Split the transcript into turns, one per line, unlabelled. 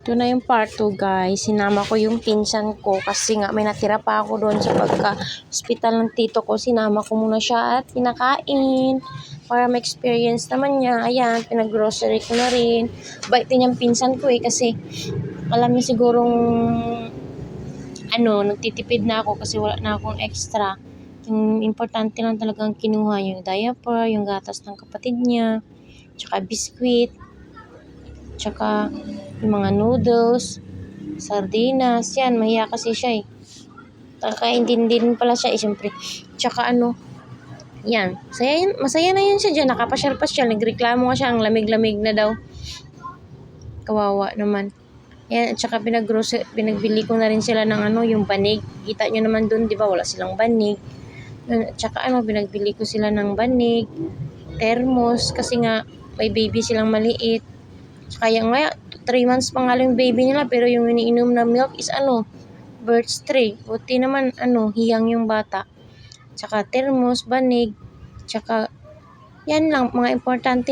Ito na yung part 2 guys. Sinama ko yung pinsan ko kasi nga may natira pa ako doon sa pagka-hospital ng tito ko. Sinama ko muna siya at pinakain para ma-experience naman niya. Ayan, pinag-grocery ko na rin. Bait din yung pinsan ko kasi alam niya sigurong nagtitipid na ako kasi wala na akong extra. Yung importante lang talagang kinuha yung diaper, yung gatas ng kapatid niya, tsaka biskwit, tsaka yung mga noodles, sardinas, yan, mahiya kasi siya eh. Kakaintindi din pala siya eh, syempre. Tsaka yan, masaya na yan siya dyan, nakapasyal-pasyal, nagreklamo nga siya, ang lamig-lamig na daw. Kawawa naman. Yan, at saka pinagbili ko na rin sila ng yung banig. Kita nyo naman dun, di ba, wala silang banig. At saka pinagbili ko sila ng banig, thermos, kasi nga, may baby silang maliit. Kaya nga, 3 months pa nga yung baby nila, pero yung iniinom na milk is birth tray. Buti naman, hiyang yung bata. Tsaka thermos, banig, tsaka, yan lang, mga importante.